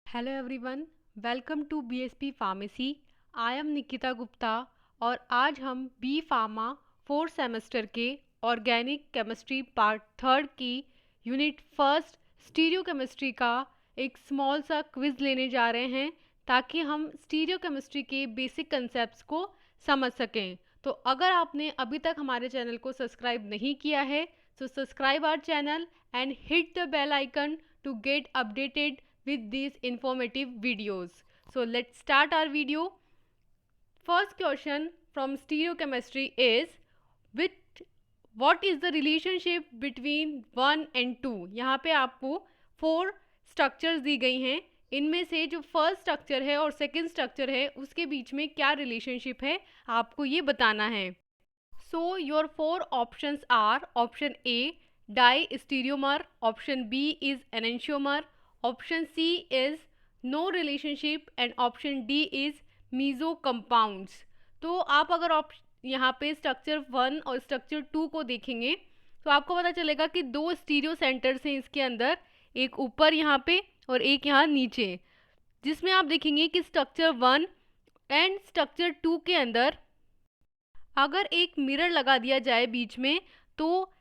Hello everyone, welcome to BSP pharmacy. I am Nikita Gupta और आज हम बी फार्मा फोर्थ सेमेस्टर के ऑर्गेनिक केमिस्ट्री पार्ट थर्ड की unit first stereo chemistry का एक स्मॉल सा क्विज लेने जा रहे हैं ताकि हम स्टीरियो केमिस्ट्री के बेसिक कंसेप्ट्स को समझ सकें। तो अगर आपने अभी तक हमारे चैनल को सब्सक्राइब नहीं किया है तो subscribe our channel and hit the bell icon to get updated with these informative videos. So let's start our video. First question from stereochemistry is with what is the relationship between 1 and 2? यहाँ पे आपको 4 structures दी गई हैं। इनमें से जो first structure है और सेकंड स्ट्रक्चर है उसके बीच में क्या रिलेशनशिप है आपको ये बताना है। So your 4 options are option A diastereomer, option B is enantiomer, option C is no relationship and option D is meso compounds। तो आप अगर यहाँ पे स्ट्रक्चर 1 और स्ट्रक्चर 2 को देखेंगे तो आपको पता चलेगा कि 2 स्टीरियो सेंटर्स हैं इसके अंदर, एक ऊपर यहाँ पे और एक यहाँ नीचे, जिसमें आप देखेंगे कि स्ट्रक्चर 1 एंड स्ट्रक्चर 2 के अंदर अगर एक मिरर लगा दिया जाए बीच में तो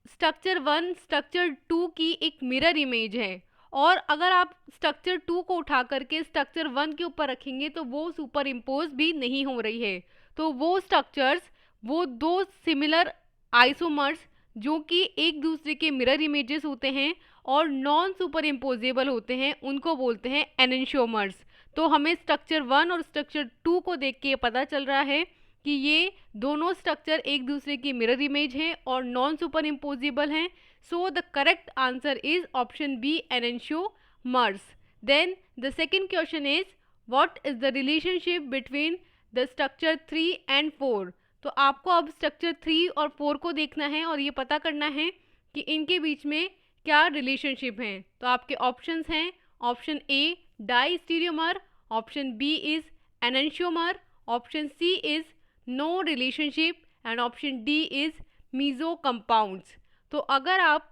स्ट्रक्चर 1 स्ट्रक्चर 2 की एक मिरर इमेज है, और अगर आप स्ट्रक्चर 2 को उठा करके स्ट्रक्चर 1 के ऊपर रखेंगे तो वो सुपर इम्पोज भी नहीं हो रही है। तो वो स्ट्रक्चर्स, वो 2 सिमिलर आइसोमर्स जो कि एक दूसरे के मिरर इमेजेस होते हैं और नॉन सुपर इम्पोजेबल होते हैं, उनको बोलते हैं एनेंशियोमर्स। तो हमें स्ट्रक्चर 1 और स्ट्रक्चर 2 को देख के पता चल रहा है कि ये दोनों स्ट्रक्चर एक दूसरे की मिरर इमेज हैं और नॉन सुपर इम्पोजिबल हैं। So the correct answer is option B enantiomers. Then the second question is what is the relationship between the structure 3 and 4। तो आपको अब स्ट्रक्चर 3 और 4 को देखना है और ये पता करना है कि इनके बीच में क्या रिलेशनशिप है। तो आपके ऑप्शंस हैं option A diastereomer, option B is enantiomer, option C is no relationship and option D is meso compounds. तो अगर आप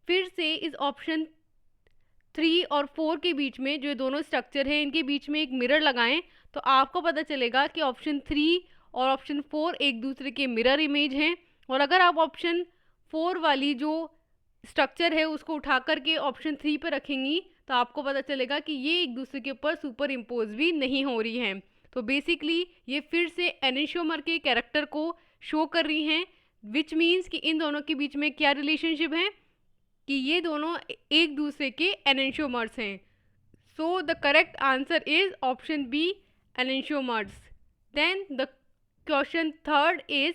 फिर से इस ऑप्शन 3 और 4 के बीच में जो दोनों स्ट्रक्चर हैं इनके बीच में एक मिरर लगाएं तो आपको पता चलेगा कि ऑप्शन 3 और ऑप्शन 4 एक दूसरे के मिरर इमेज हैं, और अगर आप ऑप्शन 4 वाली जो स्ट्रक्चर है उसको उठा करके ऑप्शन 3 पर रखेंगी तो आपको पता चलेगा कि ये एक दूसरे के ऊपर सुपर इम्पोज भी नहीं हो रही हैं। तो बेसिकली ये फिर से एनेंशियोमर के कैरेक्टर को शो कर रही हैं, विच मीन्स कि इन दोनों के बीच में क्या रिलेशनशिप है कि ये दोनों एक दूसरे के एनेंशियोमर्स हैं। So the correct answer is option B enantiomers. Then the question third is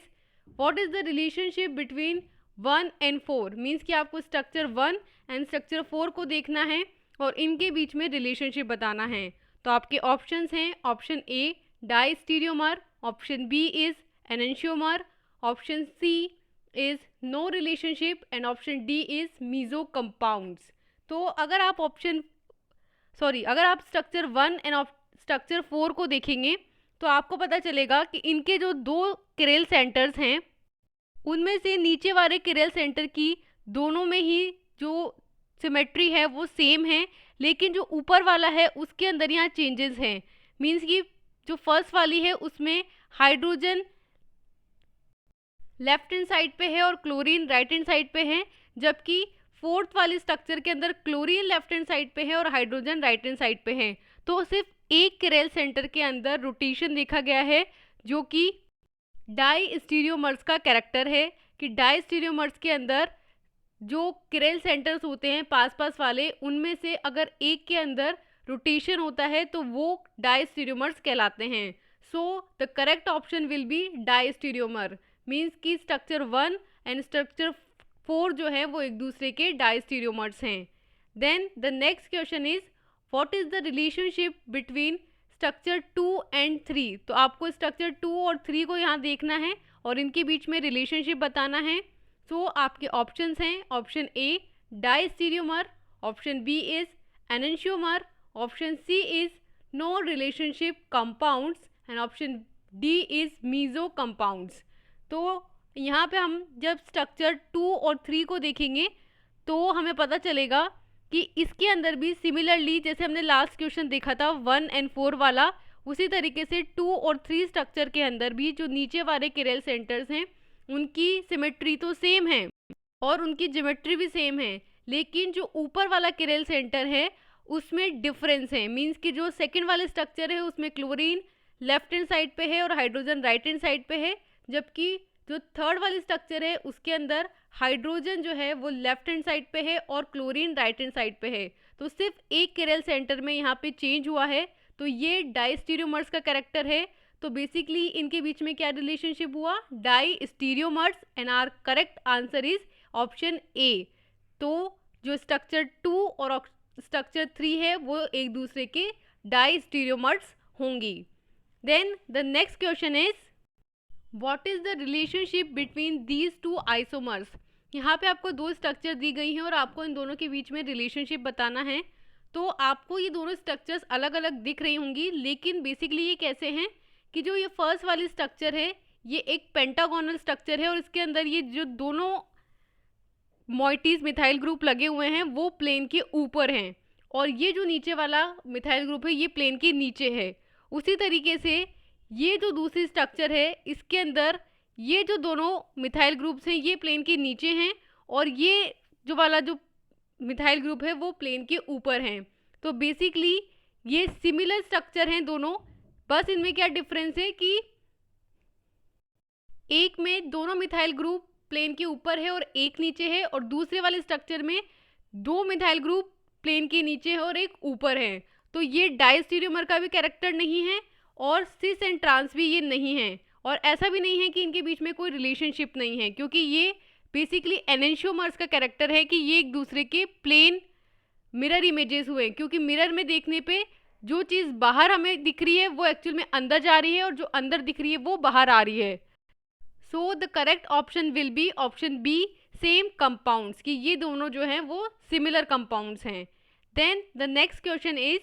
what is the relationship between 1 and 4। Means कि आपको स्ट्रक्चर 1 एंड स्ट्रक्चर 4 को देखना है और इनके बीच में रिलेशनशिप बताना है। तो आपके ऑप्शंस हैं option A diastereomer, option B is enantiomer, option C is no relationship and option D is meso compounds. तो अगर आप अगर आप स्ट्रक्चर 1 एंड स्ट्रक्चर 4 को देखेंगे तो आपको पता चलेगा कि इनके जो 2 किरेल सेंटर्स हैं उनमें से नीचे वाले किरेल सेंटर की दोनों में ही जो सिमेट्री है वो सेम है, लेकिन जो ऊपर वाला है उसके अंदर यहाँ चेंजेस हैं। मीन्स कि जो फर्स्ट वाली है उसमें हाइड्रोजन लेफ्ट हैंड साइड पे है और क्लोरीन राइट हैंड साइड पे है, जबकि फोर्थ वाली स्ट्रक्चर के अंदर क्लोरीन लेफ्ट हैंड साइड पे है और हाइड्रोजन राइट हैंड साइड पे है। तो सिर्फ एक किरेल सेंटर के अंदर रोटेशन देखा गया है जो कि डाइस्टीरियोमर्स का कैरेक्टर है, कि डाइस्टीरियोमर्स के अंदर जो किरेल सेंटर्स होते हैं पास पास वाले उनमें से अगर एक के अंदर रोटेशन होता है तो वो डाइस्टीरियोमर्स कहलाते हैं। So the correct option will be diastereomer. Means कि स्ट्रक्चर 1 एंड स्ट्रक्चर 4 जो है वो एक दूसरे के डाइस्टीरियोमर्स हैं। Then the next question is what is the relationship between structure 2 and 3। तो आपको स्ट्रक्चर 2 और 3 को यहाँ देखना है और इनके बीच में रिलेशनशिप बताना है। तो आपके ऑप्शंस हैं option A diastereomer, option B is enantiomer, option C is no relationship compounds and option D is meso compounds. तो यहाँ पे हम जब स्ट्रक्चर 2 और 3 को देखेंगे तो हमें पता चलेगा कि इसके अंदर भी सिमिलरली जैसे हमने लास्ट क्वेश्चन देखा था 1 और 4 वाला, उसी तरीके से 2 और 3 स्ट्रक्चर के अंदर भी जो नीचे वाले किरल सेंटर्स हैं उनकी सिमेट्री तो सेम है और उनकी ज्योमेट्री भी सेम है, लेकिन जो ऊपर वाला किरल सेंटर है उसमें डिफरेंस है। मींस कि जो सेकंड वाले स्ट्रक्चर है उसमें क्लोरीन लेफ्ट हैंड साइड पे है और हाइड्रोजन राइट हैंड साइड पे है, जबकि जो थर्ड वाली स्ट्रक्चर है उसके अंदर हाइड्रोजन जो है वो लेफ्ट हैंड साइड पे है और क्लोरीन राइट हैंड साइड पे है। तो सिर्फ एक किरल सेंटर में यहाँ पे चेंज हुआ है, तो ये डाइस्टीरियोमर्स का कैरेक्टर है। तो बेसिकली इनके बीच में क्या रिलेशनशिप हुआ, diastereomers, and our correct answer is option A. तो जो स्ट्रक्चर 2 और स्ट्रक्चर 3 है वो एक दूसरे के डाइस्टीरियोमर्स होंगी। Then the next question is what is the relationship between these two isomers. यहाँ पे आपको दो स्ट्रक्चर दी गई हैं और आपको इन दोनों के बीच में रिलेशनशिप बताना है। तो आपको ये दोनों स्ट्रक्चर्स अलग अलग दिख रही होंगी, लेकिन बेसिकली ये कैसे हैं कि जो ये फर्स्ट वाली स्ट्रक्चर है ये एक पेंटागोनल स्ट्रक्चर है और इसके अंदर ये जो दोनों मोइटीज मिथाइल ग्रुप लगे हुए हैं वो प्लेन के ऊपर हैं, और ये जो नीचे वाला मिथाइल ग्रुप है ये प्लेन के नीचे है। उसी तरीके से ये जो दूसरी स्ट्रक्चर है इसके अंदर ये जो दोनों मिथाइल ग्रुप्स हैं ये प्लेन के नीचे हैं और ये जो वाला जो मिथाइल ग्रुप है वो प्लेन के ऊपर हैं। तो बेसिकली ये सिमिलर स्ट्रक्चर हैं दोनों, बस इनमें क्या डिफरेंस है कि एक में दोनों मिथाइल ग्रुप प्लेन के ऊपर है और एक नीचे है, और दूसरे वाले स्ट्रक्चर में दो मिथाइल ग्रुप प्लेन के नीचे है और एक ऊपर है। तो ये डाइस्टीरियोमर का भी कैरेक्टर नहीं है और सिस एंड ट्रांस भी ये नहीं है, और ऐसा भी नहीं है कि इनके बीच में कोई रिलेशनशिप नहीं है, क्योंकि ये बेसिकली एनेंशियोमर्स का कैरेक्टर है कि ये एक दूसरे के प्लेन मिरर इमेजेस हुए, क्योंकि मिरर में देखने पे जो चीज़ बाहर हमें दिख रही है वो एक्चुअल में अंदर जा रही है और जो अंदर दिख रही है वो बाहर आ रही है। So the correct option will be option B, same compounds, कि ये दोनों जो हैं वो सिमिलर कंपाउंड्स हैं। Then the next question is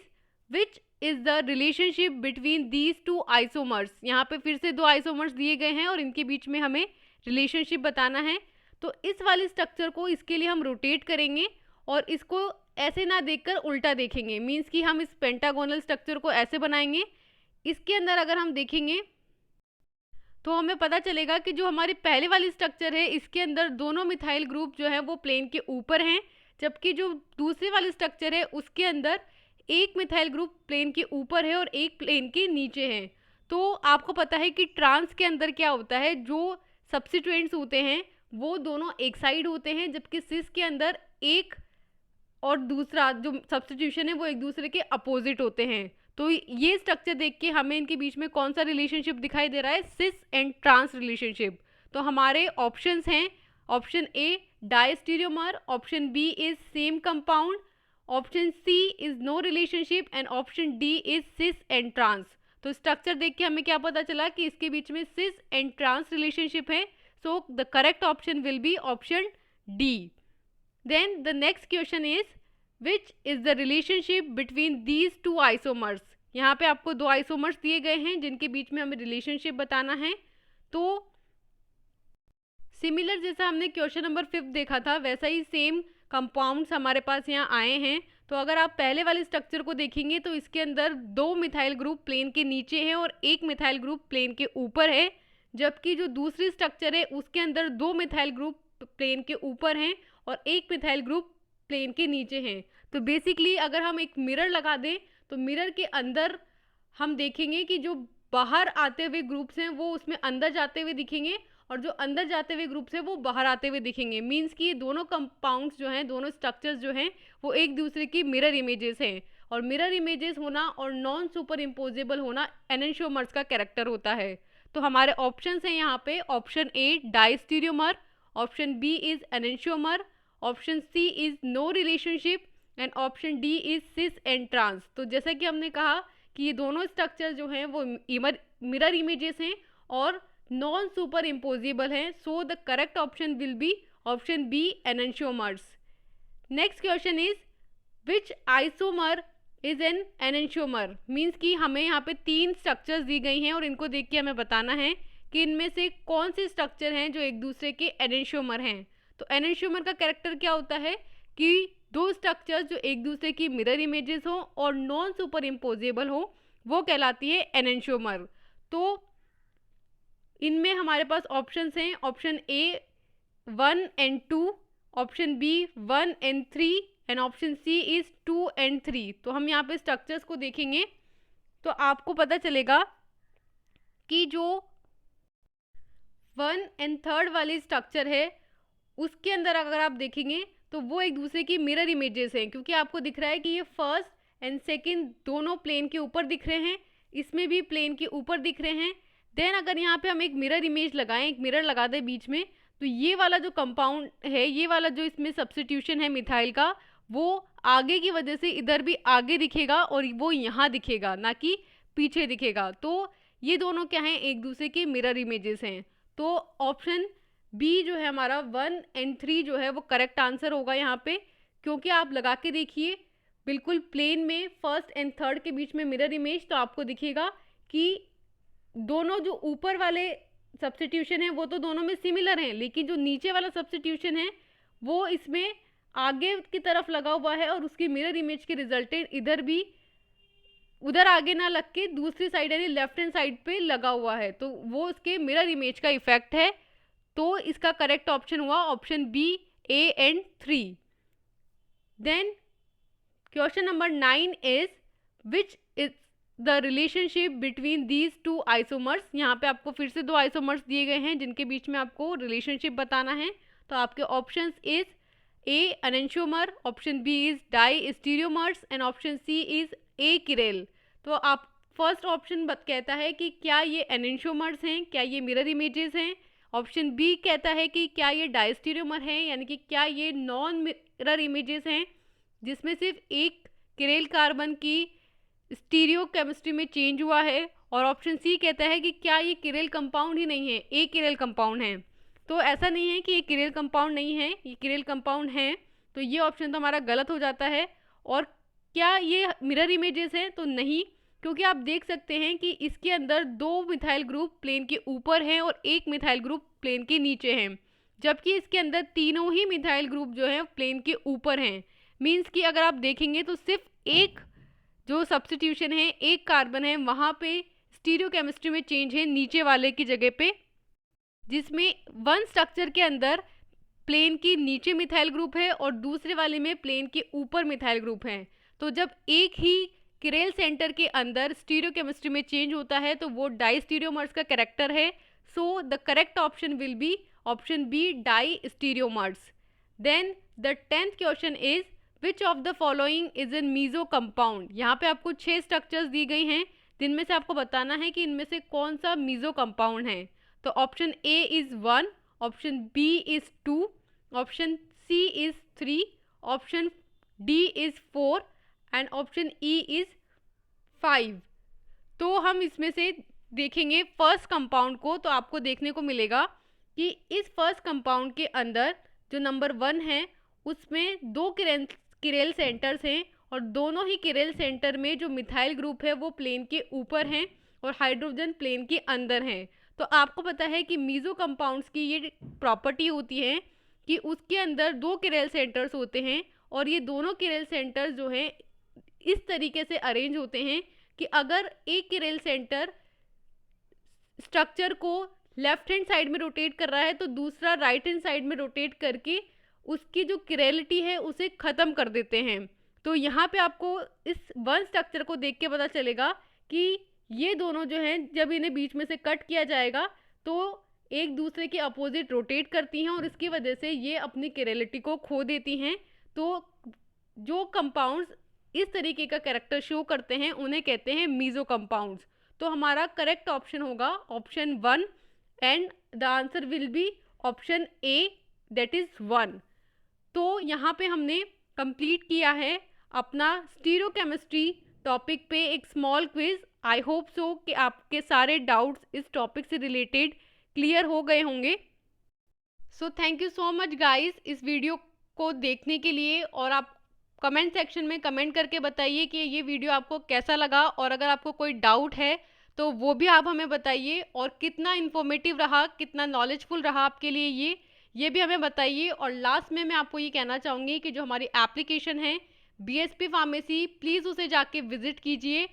which is the relationship between these two isomers. यहाँ पे फिर से दो आइसोमर्स दिए गए हैं और इनके बीच में हमें रिलेशनशिप बताना है। तो इस वाले स्ट्रक्चर को इसके लिए हम रोटेट करेंगे और इसको ऐसे ना देखकर उल्टा देखेंगे, मीन्स कि हम इस पेंटागोनल स्ट्रक्चर को ऐसे बनाएंगे। इसके अंदर अगर हम देखेंगे तो हमें पता चलेगा कि जो हमारी पहले वाली स्ट्रक्चर है इसके अंदर दोनों मिथाइल ग्रुप जो है वो प्लेन के ऊपर हैं, जबकि जो दूसरी वाली स्ट्रक्चर है उसके अंदर एक मिथाइल ग्रुप प्लेन के ऊपर है और एक प्लेन के नीचे है। तो आपको पता है कि ट्रांस के अंदर क्या होता है, जो सब्स्टिट्यूएंट्स होते हैं वो दोनों एक साइड होते हैं, जबकि सिस के अंदर एक और दूसरा जो सब्स्टिट्यूशन है वो एक दूसरे के अपोजिट होते हैं। तो ये स्ट्रक्चर देख के हमें इनके बीच में कौन सा रिलेशनशिप दिखाई दे रहा है, सिस एंड ट्रांस रिलेशनशिप। तो हमारे ऑप्शंस हैं option A diastereomer, option B is same compound, option C is no relationship and option D is cis and trans. तो स्ट्रक्चर देख के हमें क्या पता चला कि इसके बीच में सिस एंड ट्रांस रिलेशनशिप है। So the correct option will be option D. Then the next question is which is the relationship between these two isomers. यहाँ पे आपको दो आइसोमर्स दिए गए हैं जिनके बीच में हमें रिलेशनशिप बताना है। तो सिमिलर जैसा हमने क्वेश्चन नंबर 5 देखा था वैसा ही सेम कंपाउंड्स हमारे पास यहाँ आए हैं। तो अगर आप पहले वाले स्ट्रक्चर को देखेंगे तो इसके अंदर दो मिथाइल ग्रुप प्लेन के नीचे है और एक मिथाइल ग्रुप प्लेन के ऊपर है, जबकि जो दूसरी स्ट्रक्चर है उसके अंदर दो मिथाइल ग्रुप प्लेन के ऊपर हैं और एक मिथाइल ग्रुप प्लेन के नीचे हैं। तो बेसिकली अगर हम एक मिरर लगा दें तो मिरर के अंदर हम देखेंगे कि जो बाहर आते हुए ग्रुप्स हैं वो उसमें अंदर जाते हुए दिखेंगे और जो अंदर जाते हुए ग्रुप्स हैं वो बाहर आते हुए दिखेंगे। मीन्स कि ये दोनों कंपाउंड्स जो हैं, दोनों स्ट्रक्चर्स जो हैं वो एक दूसरे की मिरर इमेजेस हैं, और मिरर इमेजेस होना और नॉन सुपर इम्पोजेबल होना एनेंशियोमर्स का कैरेक्टर होता है। तो हमारे ऑप्शंस हैं यहाँ पे option A diastereomer, option B is enantiomer, option C is no relationship and option D is cis and trans. तो जैसा कि हमने कहा कि ये दोनों स्ट्रक्चर जो हैं वो मिरर इमेजेस हैं और नॉन सुपर इम्पोजिबल हैं। So the correct option will be option B enantiomers. Next question is which isomer is an enantiomer. Means कि हमें यहाँ पे तीन स्ट्रक्चर्स दी गई हैं और इनको देख के हमें बताना है कि इनमें से कौन से स्ट्रक्चर हैं जो एक दूसरे के एनेंशियोमर हैं। तो एनेंशियोमर का कैरेक्टर क्या होता है कि दो स्ट्रक्चर्स जो एक दूसरे की मिरर इमेजेस हो और नॉन सुपर इम्पोजेबल हो, वो कहलाती है एनेंशियोमर। तो इनमें हमारे पास ऑप्शंस हैं, option A 1 and 2, option B 1 and 3 and option C is 2 and 3। तो हम यहाँ पे स्ट्रक्चर्स को देखेंगे तो आपको पता चलेगा कि जो 1 and 3 वाली स्ट्रक्चर है उसके अंदर अगर आप देखेंगे तो वो एक दूसरे की मिरर इमेजेस हैं, क्योंकि आपको दिख रहा है कि ये फर्स्ट एंड सेकंड दोनों प्लेन के ऊपर दिख रहे हैं, इसमें भी प्लेन के ऊपर दिख रहे हैं। देन अगर यहाँ पे हम एक मिरर इमेज लगाएं, एक मिरर लगा दें बीच में, तो ये वाला जो कंपाउंड है, ये वाला जो इसमें सब्स्टिट्यूशन है मिथाइल का, वो आगे की वजह से इधर भी आगे दिखेगा और वो यहाँ दिखेगा, ना कि पीछे दिखेगा। तो ये दोनों क्या हैं, एक दूसरे के मिरर इमेजेस हैं। तो ऑप्शन बी जो है हमारा 1 and 3 जो है वो करेक्ट आंसर होगा यहाँ पे, क्योंकि आप लगा के देखिए बिल्कुल प्लेन में फर्स्ट एंड थर्ड के बीच में मिरर इमेज, तो आपको दिखेगा कि दोनों जो ऊपर वाले सब्स्टिट्यूशन है वो तो दोनों में सिमिलर हैं, लेकिन जो नीचे वाला सब्स्टिट्यूशन है वो इसमें आगे की तरफ लगा हुआ है और उसकी मिरर इमेज के रिजल्टेंट इधर भी उधर आगे ना लग के दूसरी साइड यानी लेफ्ट हैंड साइड पे लगा हुआ है, तो वो उसके मिरर इमेज का इफेक्ट है। तो इसका करेक्ट ऑप्शन हुआ option B A and 3। Then question number 9 is which is the relationship between these two isomers. यहाँ पे आपको फिर से दो आइसोमर्स दिए गए हैं जिनके बीच में आपको रिलेशनशिप बताना है। तो आपके options is A enantiomer, option B is diastereomers and option C is a chiral. तो आप फर्स्ट ऑप्शन कहता है कि क्या ये एनेंशियोमर्स हैं, क्या ये मिरर इमेजेस हैं। ऑप्शन बी कहता है कि क्या ये डायस्टीरियोमर है, यानी कि क्या ये नॉन मिरर इमेजेस हैं जिसमें सिर्फ एक किरेल कार्बन की स्टीरियो केमिस्ट्री में चेंज हुआ है। और ऑप्शन सी कहता है कि क्या ये किरेल कंपाउंड ही नहीं है, एक किरेल कंपाउंड है। तो ऐसा नहीं है कि ये किरेल कंपाउंड नहीं है, ये किरेल कंपाउंड है। तो ये ऑप्शन तो हमारा गलत हो जाता है। और क्या ये मिरर इमेजेस हैं, तो नहीं, क्योंकि आप देख सकते हैं कि इसके अंदर दो मिथाइल ग्रुप प्लेन के ऊपर हैं और एक मिथाइल ग्रुप प्लेन के नीचे हैं, जबकि इसके अंदर तीनों ही मिथाइल ग्रुप जो है प्लेन के ऊपर हैं। मीन्स कि अगर आप देखेंगे तो सिर्फ एक जो सब्स्टिट्यूशन है, एक कार्बन है, वहाँ पे स्टीरियो केमिस्ट्री में चेंज है नीचे वाले की जगह पे, जिसमें वन स्ट्रक्चर के अंदर प्लेन की नीचे मिथाइल ग्रुप है और दूसरे वाले में प्लेन के ऊपर मिथाइल ग्रुप है। तो जब एक ही किरेल सेंटर के अंदर स्टीरियो केमिस्ट्री में चेंज होता है तो वो डाई स्टीरियोमर्स का कैरेक्टर है। So the correct option will be option B diastereomers. Then the 10th question is which of the following is an meso compound. यहाँ पे आपको 6 स्ट्रक्चर्स दी गई हैं जिनमें से आपको बताना है कि इनमें से कौन सा मीजो कंपाउंड है। तो option A is 1, option B is 2, option C is 3, option D is 4 and option E is 5। तो हम इसमें से देखेंगे फर्स्ट कंपाउंड को, तो आपको देखने को मिलेगा कि इस फर्स्ट कंपाउंड के अंदर जो नंबर 1 है उसमें दो किरेल सेंटर्स हैं और दोनों ही किरेल सेंटर में जो मिथाइल ग्रुप है वो प्लेन के ऊपर हैं और हाइड्रोजन प्लेन के अंदर हैं। तो आपको पता है कि मीजो कंपाउंड्स की ये प्रॉपर्टी होती है कि उसके अंदर दो किरेल सेंटर्स होते हैं और ये दोनों किरेल सेंटर्स जो हैं इस तरीके से अरेंज होते हैं कि अगर एक किरेल सेंटर स्ट्रक्चर को लेफ्ट हैंड साइड में रोटेट कर रहा है तो दूसरा राइट हैंड साइड में रोटेट करके उसकी जो किरेलिटी है उसे ख़त्म कर देते हैं। तो यहाँ पे आपको इस वन स्ट्रक्चर को देख के पता चलेगा कि ये दोनों जो हैं जब इन्हें बीच में से कट किया जाएगा तो एक दूसरे के अपोजिट रोटेट करती हैं और इसकी वजह से ये अपनी किरेलिटी को खो देती हैं। तो जो कंपाउंड्स इस तरीके का कैरेक्टर शो करते हैं उन्हें कहते हैं मीजो कंपाउंड्स। तो हमारा करेक्ट ऑप्शन होगा option 1 and the answer will be option A that is 1। तो यहाँ पे हमने कंप्लीट किया है अपना स्टीरियो केमिस्ट्री टॉपिक पे एक small quiz. I hope so कि आपके सारे डाउट्स इस टॉपिक से रिलेटेड क्लियर हो गए होंगे। So thank you so much guys इस वीडियो को देखने के लिए, और आप कमेंट सेक्शन में कमेंट करके बताइए कि ये वीडियो आपको कैसा लगा, और अगर आपको कोई डाउट है तो वो भी आप हमें बताइए, और कितना इन्फॉर्मेटिव रहा, कितना नॉलेजफुल रहा आपके लिए ये भी हमें बताइए। और लास्ट में मैं आपको ये कहना चाहूँगी कि जो हमारी एप्लीकेशन है बीएसपी फार्मेसी, प्लीज़ उसे जाके विज़िट कीजिए।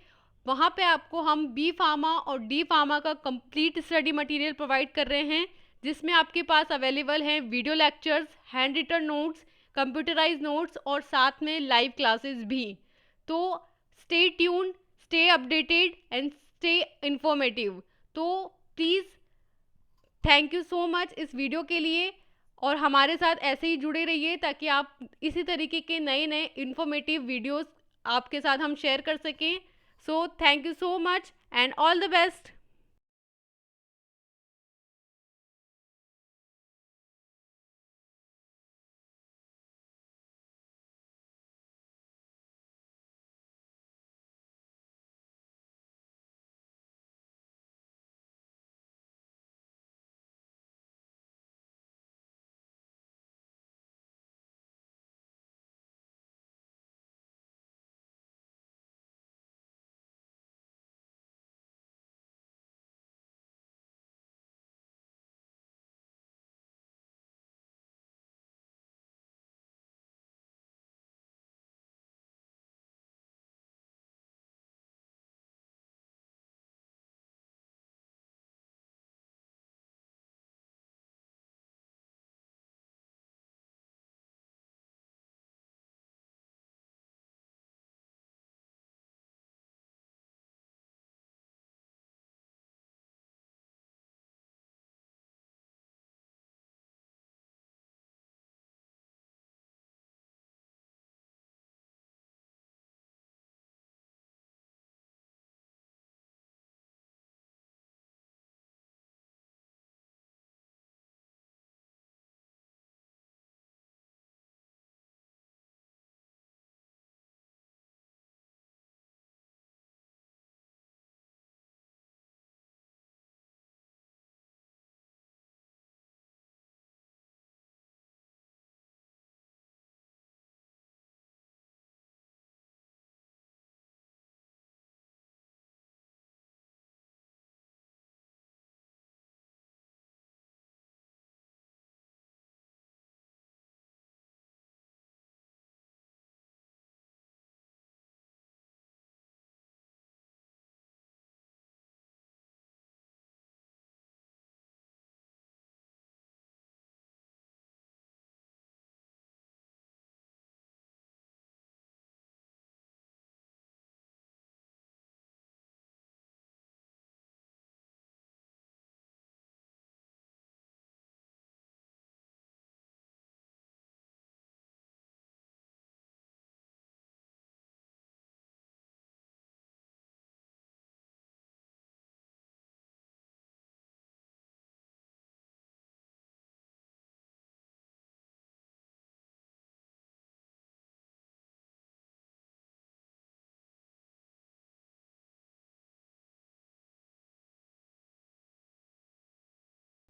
वहाँ पे आपको हम बी फार्मा और डी फार्मा का कंप्लीट स्टडी मटेरियल प्रोवाइड कर रहे हैं, जिसमें आपके पास अवेलेबल हैं video lectures, handwritten notes, computerise notes और साथ में लाइव क्लासेस भी। तो stay tuned, stay updated and stay informative. तो please thank you so much इस वीडियो के लिए, और हमारे साथ ऐसे ही जुड़े रहिए ताकि आप इसी तरीके के नए नए इन्फॉर्मेटिव वीडियोस आपके साथ हम शेयर कर सकें। So thank you so much and all the best.